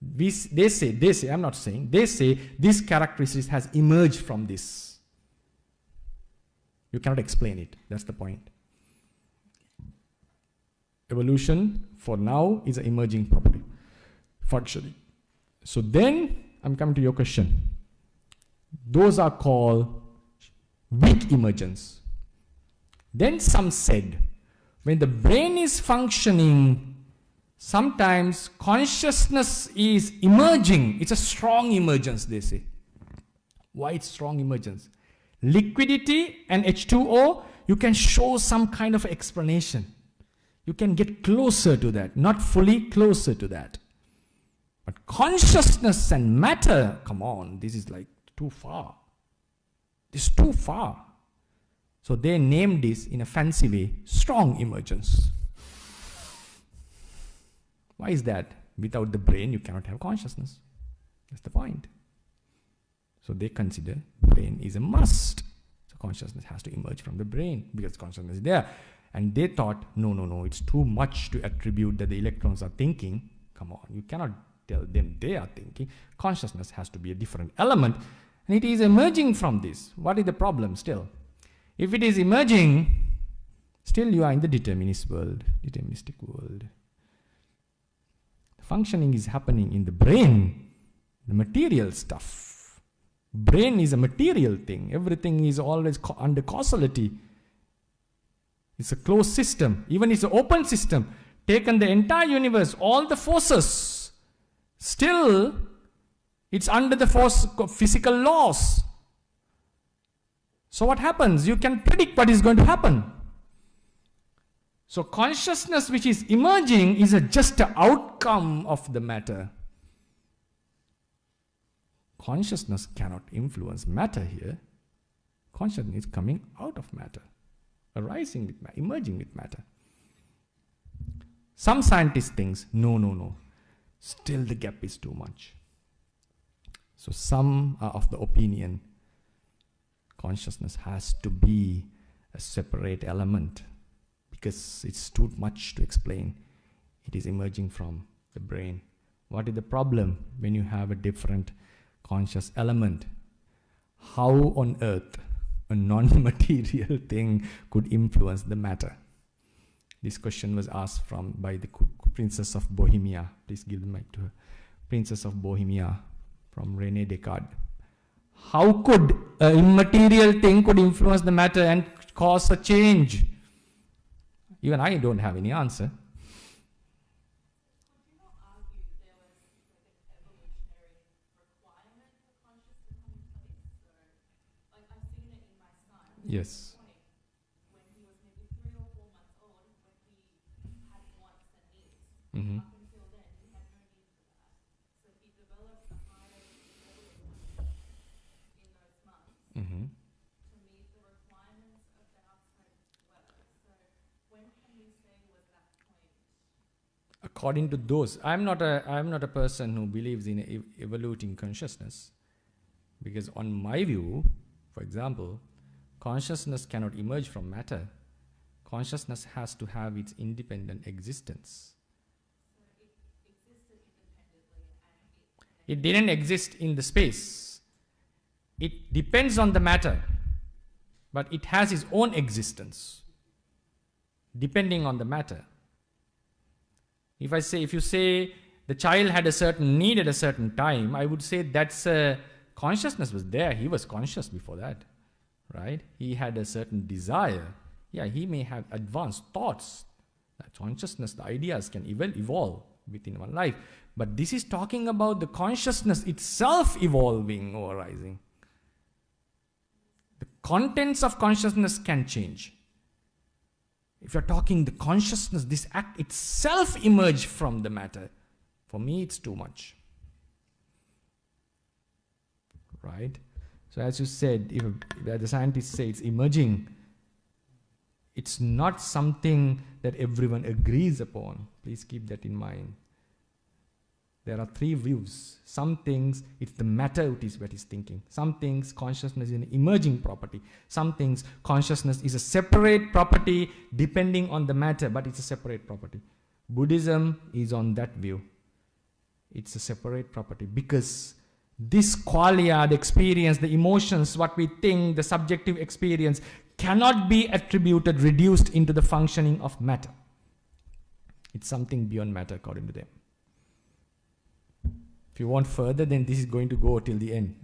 They say, I'm not saying, they say this characteristic has emerged from this. You cannot explain it, that's the point. Evolution, for now, is an emerging property, functioning. So then, I'm coming to your question. Those are called weak emergence. Then some said, when the brain is functioning, sometimes consciousness is emerging. It's a strong emergence, they say. Why it's strong emergence? Liquidity and H2O, you can show some kind of explanation. You can get closer to that, not fully closer to that. But consciousness and matter, come on, this is like too far. This is too far. So they named this in a fancy way, strong emergence. Why is that? Without the brain, you cannot have consciousness. That's the point. So they consider brain is a must. So consciousness has to emerge from the brain because consciousness is there. And they thought, no, it's too much to attribute that the electrons are thinking. Come on, you cannot tell them they are thinking. Consciousness has to be a different element, and it is emerging from this. What is the problem still? If it is emerging, still you are in the deterministic world. Functioning is happening in the brain, the material stuff. Brain is a material thing. Everything is always under causality. It's a closed system. Even it's an open system. Taken the entire universe, all the forces, still it's under the force of physical laws. So what happens? You can predict what is going to happen. So consciousness which is emerging is just an outcome of the matter. Consciousness cannot influence matter here. Consciousness is coming out of matter, arising with matter, emerging with matter. Some scientists think, no, still the gap is too much. So some are of the opinion consciousness has to be a separate element because it's too much to explain. It is emerging from the brain. What is the problem when you have a different conscious element? How on earth a non-material thing could influence the matter? This question was asked by the Princess of Bohemia. Please give the mic to her. Princess of Bohemia from René Descartes. How could an immaterial thing could influence the matter and cause a change? Even I don't have any answer. Yes. Mm-hmm. Up until then, he had no need for that. So he developed a higher level of consciousness in those months to meet the requirements of the outside world. So when can we say was that point? According to those, I'm not a person who believes in evoluting consciousness, because on my view, for example, consciousness cannot emerge from matter. Consciousness has to have its independent existence. It didn't exist in the space. It depends on the matter, but it has its own existence, depending on the matter. If you say the child had a certain need at a certain time, I would say that's consciousness was there. He was conscious before that, right? He had a certain desire. Yeah, he may have advanced thoughts. That consciousness, the ideas can evolve within one life. But this is talking about the consciousness itself evolving or arising. The contents of consciousness can change. If you're talking the consciousness, this act itself emerged from the matter, for me it's too much. Right? So as you said, if the scientists say it's emerging, it's not something that everyone agrees upon. Please keep that in mind. There are three views. Some things, it's the matter that is thinking. Some things, consciousness is an emerging property. Some things, consciousness is a separate property depending on the matter, but it's a separate property. Buddhism is on that view. It's a separate property because this qualia, the experience, the emotions, what we think, the subjective experience, cannot be attributed, reduced into the functioning of matter. It's something beyond matter according to them. If you want further, then this is going to go till the end.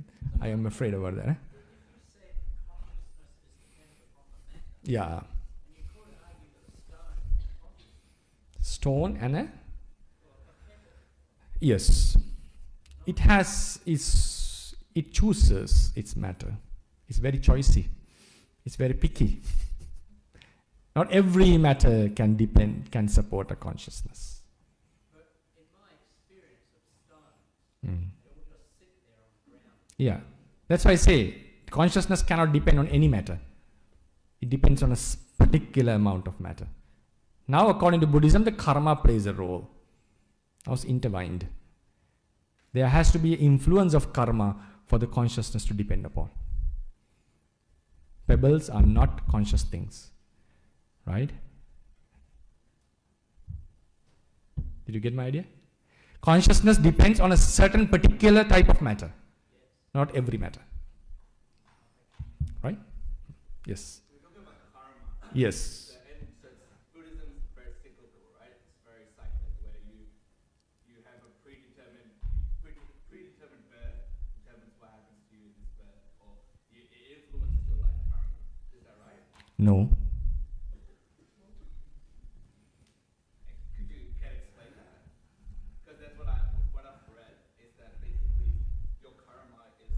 I am afraid about that. Yeah. Stone and a? Yes. It chooses its matter. It's very choicy. It's very picky. Not every matter can support a consciousness. Yeah, that's why I say consciousness cannot depend on any matter. It depends on a particular amount of matter. Now, according to Buddhism, the karma plays a role. Now it's intertwined. There has to be an influence of karma for the consciousness to depend upon. Pebbles are not conscious things, right? Did you get my idea? Consciousness depends on a certain particular type of matter, not every matter. Right? Yes. We're talking about karma. Yes. Buddhism is very cyclical, right? It's very cyclic, where you have a predetermined birth determines what happens to you in this birth, or it influences your life karma. Is that right? No. Could you explain that? Because that's what I've read, is that basically your karma is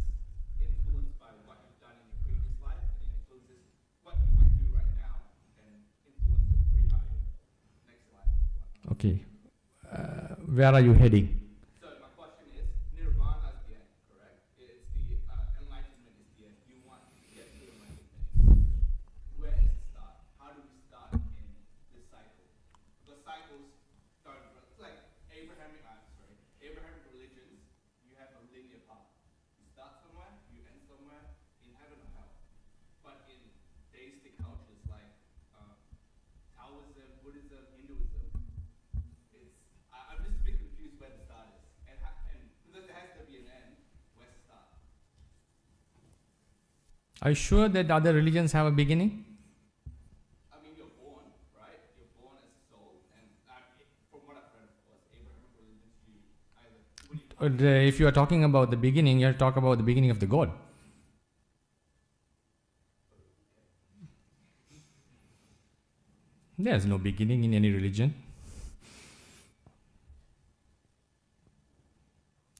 influenced by what you've done in your previous life, and it influences what you might do right now, and influences your next life as well. Okay. Where are you heading? So my question is, nirvana is the end, correct? It's the enlightenment is the end. You want to get to enlightenment. Where is the start? How do we start in this cycle? The cycles start, it's like Abrahamic religions, you have a linear path. You start somewhere, you end somewhere, in heaven or hell. But in deistic cultures like Taoism, Buddhism, Hinduism, I'm just a bit confused where the start is. And because there has to be an end, where's the start? Are you sure that other religions have a beginning? I mean, you're born, right? You're born as a soul. And from what I've read, of course, Abrahamic religions, If you are talking about the beginning, you have to talk about the beginning of the God. There's no beginning in any religion.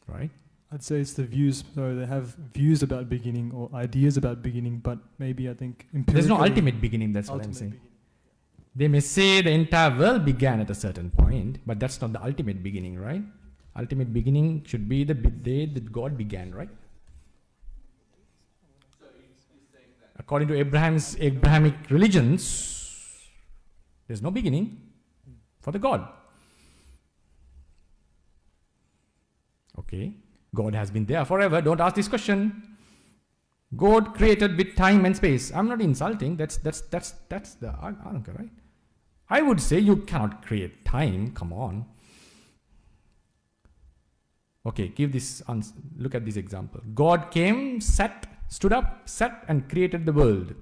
Right? I'd say it's the views, so they have views about beginning or ideas about beginning, but maybe I think There's no empirically- ultimate beginning, that's what I'm ultimate saying. beginning. They may say the entire world began at a certain point, but that's not the ultimate beginning, right? Ultimate beginning should be the day that God began, right? So you're saying that According to Abrahamic religions, there's no beginning for the God. Okay, God has been there forever. Don't ask this question. God created with time and space. I'm not insulting. That's the answer, right? I would say you cannot create time. Come on. Okay, look at this example. God came, stood up, sat, and created the world.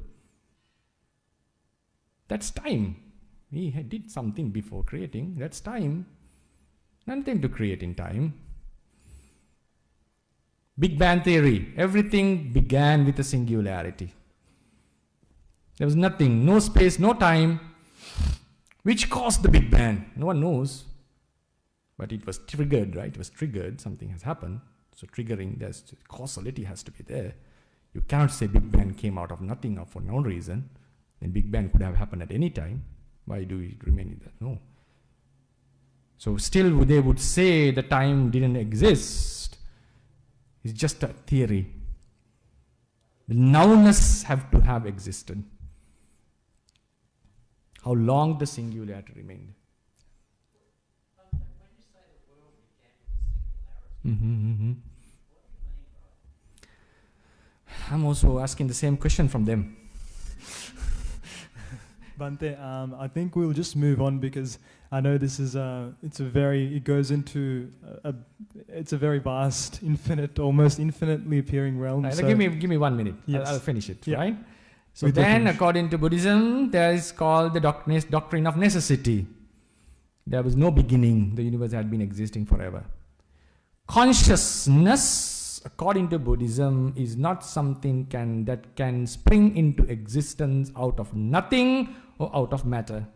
That's time. He did something before creating. That's time. Nothing to create in time. Big Bang theory. Everything began with a singularity. There was nothing, no space, no time. Which caused the Big Bang? No one knows. But it was triggered, right? It was triggered. Something has happened. So triggering, there's causality has to be there. You cannot say Big Bang came out of nothing or for no reason. Then Big Bang could have happened at any time. Why do we remain in that? No. So still they would say the time didn't exist. It's just a theory. The nowness have to have existed. How long the singularity remained. When you say the world began with singularity, what do you mean by that? I'm also asking the same question from them. Bante, I think we'll just move on because I know this is it goes into it's a very vast, infinite, almost infinitely appearing realm. Right, so give me 1 minute. Yes. I'll finish it. Yeah. Right. So With then, the according to Buddhism, there is called the doctrine of necessity. There was no beginning. The universe had been existing forever. Consciousness, according to Buddhism, is not something that can spring into existence out of nothing or out of matter.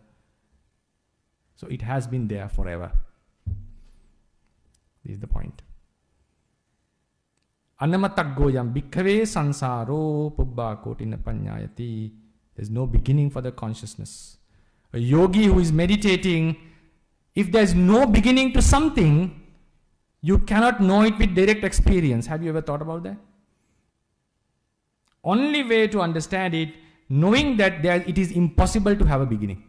So it has been there forever. This is the point. Anamatagoyam bhikkhave sansaro pubbha kotina panyayati. There's no beginning for the consciousness. A yogi who is meditating, if there's no beginning to something, you cannot know it with direct experience. Have you ever thought about that? Only way to understand it, knowing that it is impossible to have a beginning.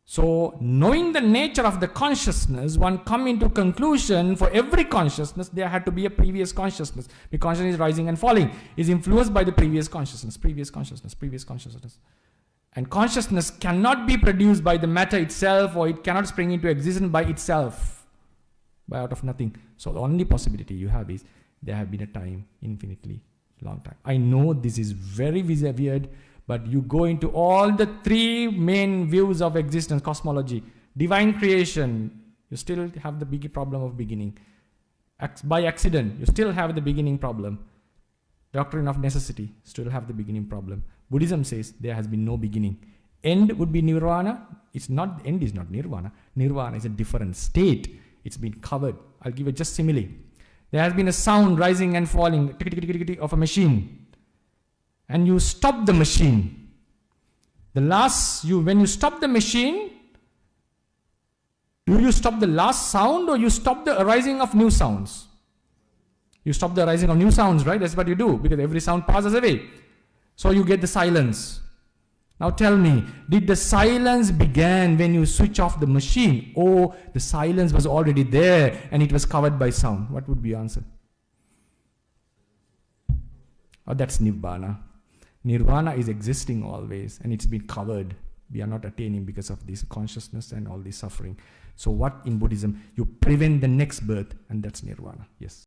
So, knowing the nature of the consciousness, one come into conclusion for every consciousness, there had to be a previous consciousness. The consciousness is rising and falling, is influenced by the previous consciousness. And consciousness cannot be produced by the matter itself, or it cannot spring into existence by itself, by out of nothing. So the only possibility you have is there have been a time, infinitely long time. I know this is very weird, but you go into all the three main views of existence, cosmology, divine creation, you still have the big problem of beginning. By accident, you still have the beginning problem. Doctrine of necessity, still have the beginning problem. Buddhism says there has been no beginning. End would be nirvana. It's not, end is not nirvana. Nirvana is a different state. It's been covered. I'll give you just simile. There has been a sound rising and falling of a machine. And you stop the machine. When you stop the machine, do you stop the last sound, or you stop the arising of new sounds? You stop the arising of new sounds, right? That's what you do, because every sound passes away. So you get the silence. Now tell me, did the silence begin when you switch off the machine, or the silence was already there and it was covered by sound? What would be your answer? Oh, that's Nibbana. Nirvana is existing always, and it's been covered. We are not attaining because of this consciousness and all this suffering. So what in Buddhism? You prevent the next birth, and that's Nirvana. Yes.